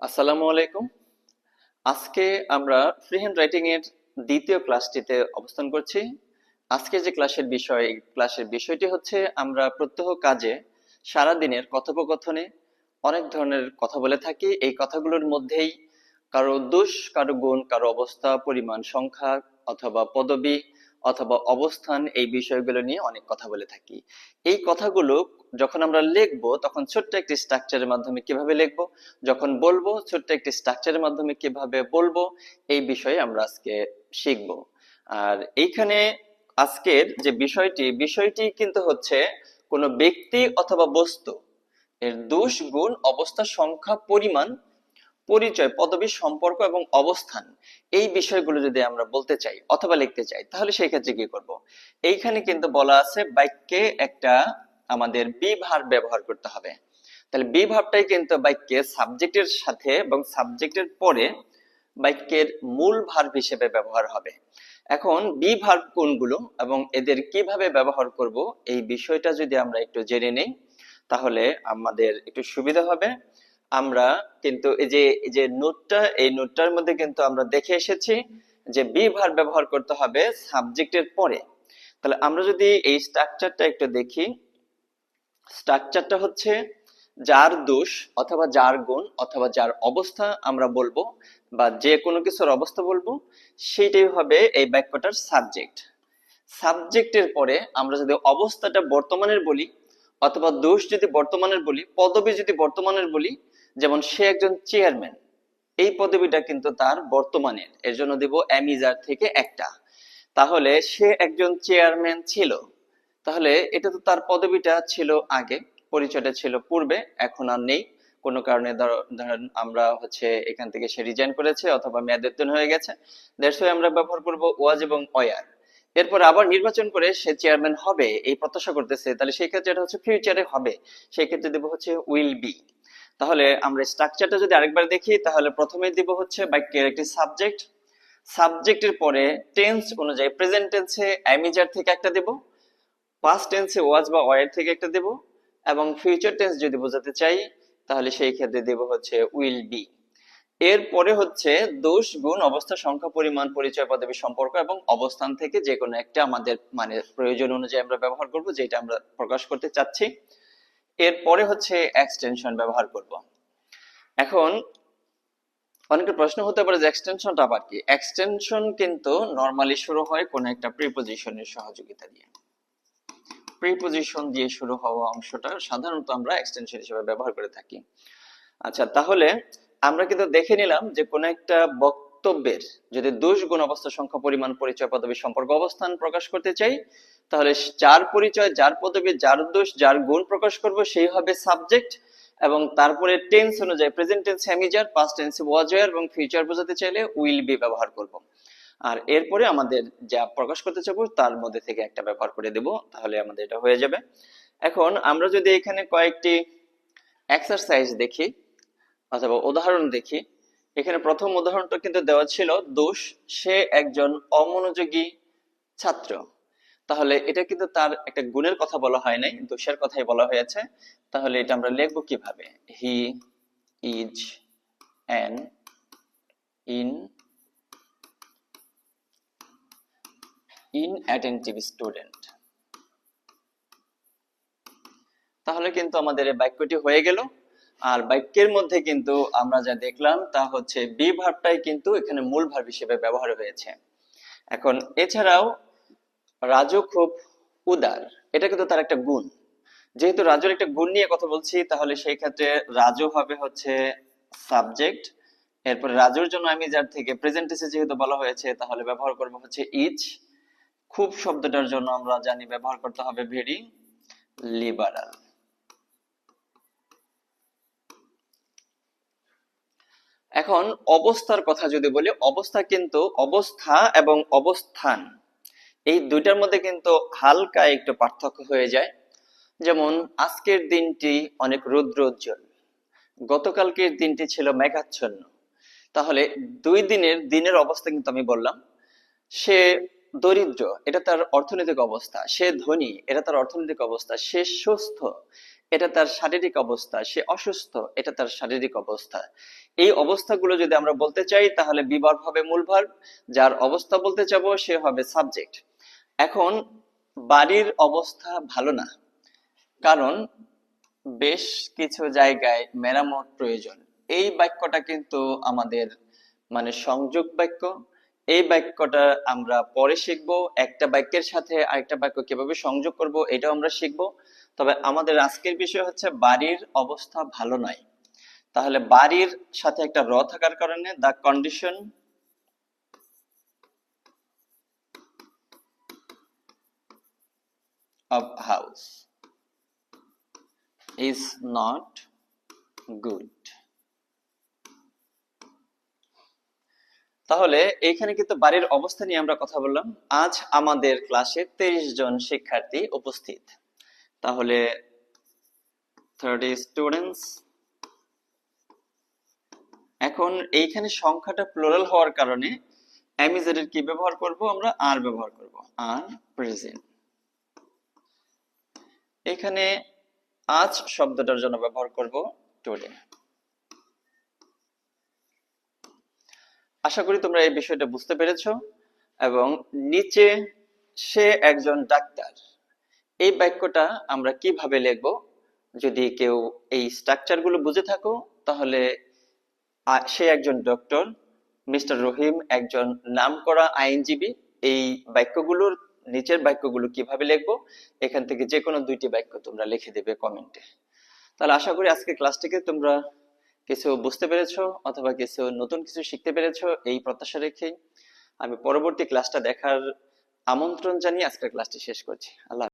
আসসালামু আলাইকুম। আজকে আমরা ফ্রি হ্যান্ড রাইটিং এর দ্বিতীয় ক্লাসটিতে অবস্থান করছি। আজকে যে ক্লাসের বিষয়টি হচ্ছে আমরা প্রত্যহ কাজে সারা দিনের কথোপকথনে অনেক ধরনের কথা বলে থাকি। এই কথাগুলোর মধ্যেই কারো দোষ, কারো গুণ, কারো অবস্থা, পরিমাণ, সংখ্যা অথবা পদবি অথবা অবস্থান, এই বিষয়গুলো নিয়ে অনেক কথা বলে থাকি। এই কথাগুলো যখন আমরা লিখবো তখন ছোট্ট একটি স্ট্রাকচারের মাধ্যমে কিভাবে লিখবো, যখন বলবো ছোট্ট একটি স্ট্রাকচারের মাধ্যমে কিভাবে বলবো, এই বিষয়ে আমরা আজকে শিখবো। আর এইখানে আজকের যে বিষয়টি কিন্তু হচ্ছে কোনো ব্যক্তি অথবা বস্তু এর দোষ, গুণ, অবস্থা, সংখ্যা, পরিমাণ, পরিচয়, পদবী, সম্পর্ক এবং অবস্থান, এই বিষয়গুলো যদি আমরা বলতে চাই অথবা লিখতে চাই তাহলে সেই ক্ষেত্রে কি করব। এইখানে কিন্তু বলা আছে বাক্যে একটা আমাদের বি ভার্ব ব্যবহার করতে হবে। তাহলে বি ভার্বটাই কিন্তু বাক্যে সাবজেক্টের সাথে এবং সাবজেক্টের পরে বাক্যের মূল ভার্ব হিসেবে ব্যবহার হবে। এখন বি ভার্ব কোনগুলো এবং এদের কিভাবে ব্যবহার করব, এই বিষয়টা যদি আমরা একটু জেনে নেই তাহলে আমাদের একটু সুবিধা হবে। আমরা কিন্তু এই যে নোটটা, এই নোটটার মধ্যে কিন্তু আমরা দেখে এসেছি যে বি ভার্ব ব্যবহার করতে হবে সাবজেক্টের পরে। তাহলে আমরা যদি এই স্ট্রাকচারটা একটু দেখি, স্ট্রাকচারটা হচ্ছে যার দোষ অথবা যার গুণ অথবা যার অবস্থা আমরা বলবো বা যে কোনো কিছুর অবস্থা বলবো, সেইটাই হবে এই বাক্যটার সাবজেক্ট। সাবজেক্টের পরে আমরা যদি অবস্থাটা বর্তমানের বলি অথবা দোষ যদি বর্তমানের বলি, পদবী যদি বর্তমানের বলি, যেমন সে একজন চেয়ারম্যান, এই পদবীটা কিন্তু তার বর্তমানের, এর জন্য দিব অ্যামিজার থেকে একটা। তাহলে সে একজন চেয়ারম্যান ছিল, তাহলে এটা তো তার পদবীটা ছিল আগে, পরিচয়টা ছিল পূর্বে, এখন আর নেই কোনো কারণে। ধরেন আমরা হচ্ছে এখান থেকে সে রিজাইন করেছে অথবা মেয়াদোত্তীর্ণ হয়ে গেছে, দ্যাটস ওয়াই আমরা ব্যবহার করব ওয়াজ এবং ওয়ার। এরপর আবার নির্বাচন করে সে চেয়ারম্যান হবে এই প্রত্যাশা করতেছে, তাহলে সেই ক্ষেত্রে এটা হচ্ছে ফিউচারে হবে, সেই ক্ষেত্রে দেব হচ্ছে উইল বি। তাহলে আমরা স্ট্রাকচারটা যদি আরেকবার দেখি তাহলে প্রথমেই দিব হচ্ছে বাক্যের একটি সাবজেক্ট, সাবজেক্টের পরে টেন্স অনুযায়ী প্রেজেন্ট টেন্সে অ্যামিজার থেকে একটা দেব, পাস্ট টেন্সে ওয়াজ বা ওয়ার থেকে একটা দেব, এবং ফিউচার টেন্স যদি বোঝাতে চাই তাহলে সেই ক্ষেত্রে দেব হচ্ছে উইল বি। এরপরে হচ্ছে দোষ, গুণ, অবস্থা, সংখ্যা, পরিমাণ, পরিচয়, পদবী, সম্পর্ক এবং অবস্থান থেকে যে কোনো একটা আমাদের মানে প্রয়োজন অনুযায়ী আমরা ব্যবহার করব, যেটা আমরা প্রকাশ করতে চাচ্ছি। এরপরে হচ্ছে এক্সটেনশন ব্যবহার করব। এখন অনেকের প্রশ্ন হতে পারে যে এক্সটেনশনটা আবার কি। এক্সটেনশন কিন্তু নরমালি শুরু হয় কোন একটা প্রিপজিশনের সহযোগিতা দিয়ে, প্রিপজিশন দিয়ে শুরু হওয়া অংশটা সাধারণত আমরা এক্সটেনশন হিসেবে ব্যবহার করে থাকি। আচ্ছা, তাহলে আমরা কিন্তু দেখে নিলাম যে কোন একটা বক্তব্যের যদি দোষ, গুণ, অবস্থা, সংখ্যা, পরিমাণ, পরিচয়, পদবী, সম্পর্ক, অবস্থান প্রকাশ করতে চাই তাহলে যার পরিচয়, যার পদবী, যার দোষ, যার গুণ প্রকাশ করব সেই হবে সাবজেক্ট, এবং তারপরে টেন্স অনুযায়ী প্রেজেন্ট টেন্স হ্যামিজার, পাস্ট টেন্স ওয়াজ ওয়্যার এবং ফিউচার বোঝাতে চাইলে উইল বি ব্যবহার করব। আর এরপরে আমাদের যা প্রকাশ করতে চাইবো তার মধ্যে থেকে একটা ব্যবহার করে দেব, তাহলে আমাদের এটা হয়ে যাবে। এখন আমরা যদি এখানে কয়েকটি এক্সারসাইজ দেখি অথবা উদাহরণ দেখি, এখানে প্রথম উদাহরণটা কিন্তু দেওয়া ছিল দোষ, সে একজন অমনোযোগী ছাত্র। তাহলে এটা কিন্তু তার একটা গুণের কথা বলা হয় নাই, দোষের কথাই বলা হয়েছে। তাহলে এটা আমরা লিখবো কিভাবে, he is an inattentive student. তাহলে কিন্তু আমাদের এই বাক্যটি হয়ে গেল। আর বাক্যের মধ্যে কিন্তু আমরা যা দেখলাম তা হচ্ছে বি ভার্বটাই কিন্তু এখানে মূল ভার্ব হিসেবে ব্যবহার হয়েছে। এখন এছাড়াও রাজু খুব উদার, এটা কিন্তু তার একটা গুণ। যেহেতু রাজুর একটা গুণ নিয়ে কথা বলছি তাহলে সেই ক্ষেত্রে রাজু হবে হচ্ছে সাবজেক্ট। এরপর রাজুর জন্য আমি যার থেকে প্রেজেন্ট টেন্সে যেহেতু বলা হয়েছে তাহলে ব্যবহার করব হচ্ছে ইজ। খুব শব্দটার জন্য আমরা জানি ব্যবহার করতে হবে ভেরি লিবারাল। এখন অবস্থার কথা যদি বলি, অবস্থা কিন্তু অবস্থা এবং অবস্থান এই দুইটার মধ্যে কিন্তু হালকা একটু পার্থক্য হয়ে যায়। যেমন আজকের দিনটি অনেক রৌদ্রোজ্জ্বল, গতকালকের দিনটি ছিল মেঘাচ্ছন্ন। তাহলে দুই দিনের অবস্থা কিন্তু আমি বললাম। সে দরিদ্র, এটা তার অর্থনৈতিক অবস্থা। সে ধনী, এটা তার অর্থনৈতিক অবস্থা। সে সুস্থ, এটা তার শারীরিক অবস্থা, সে অসুস্থ, এটা তার শারীরিক অবস্থা। এই অবস্থাগুলো যদি আমরা বলতে চাই তাহলে বি ভার্ব হবে মূল ভার্ব, যার অবস্থা বলতে চাবো সে হবে সাবজেক্ট। এখন বাড়ির অবস্থা ভালো না, কারণ বেশ কিছু জায়গায় মেরামত প্রয়োজন। এই বাক্যটা কিন্তু আমাদের মানে সংযোগ বাক্য। এই বাক্যটা আমরা পরে শিখবো, একটা বাক্যের সাথে আরেকটা বাক্য কিভাবে সংযোগ করব এটাও আমরা শিখবো। তবে আমাদের আজকের বিষয় হচ্ছে বাড়ির অবস্থা ভালো নয়। তাহলে বাড়ির সাথে একটা র থাকার কারণে the condition of house is not good. তাহলে এইখানে কিন্তু বাড়ির অবস্থা নিয়ে আমরা কথা বললাম। আজ আমাদের ক্লাসে 23 জন শিক্ষার্থী উপস্থিত। তাহলে 30 স্টুডেন্টস। এখন এইখানে সংখ্যাটা প্লুরাল হওয়ার কারণে এমিজেড এর কি ব্যবহার করব, আমরা আর ব্যবহার করব, আর প্রেজেন্ট। এখানে আজ শব্দটার জন্য ব্যবহার করব টুডে। আশা করি তোমরা এই বিষয়টা বুঝতে পেরেছো। এবং নিচে সে একজন ডাক্তার, এই বাক্যটা আমরা কিভাবে লিখবো, যদি কেউ এই স্ট্রাকচার গুলো বুঝে থাকো তাহলে সে একজন ডক্টর, মিস্টার রহিম একজন নামকরা আইনজীবী। এই বাক্যগুলোর নিচের বাক্যগুলো কিভাবে লিখবো, এখান থেকে যে কোনো দুইটি বাক্য তোমরা লিখে দেবে কমেন্টে। তাহলে আশা করি আজকে ক্লাসটিকে তোমরা কিছু বুঝতে পেরেছো অথবা কিছু নতুন কিছু শিখতে পেরেছো, এই প্রত্যাশা রেখে আমি পরবর্তী ক্লাসটা দেখার আমন্ত্রণ জানিয়ে আজকের ক্লাসটি শেষ করছি। আল্লাহ।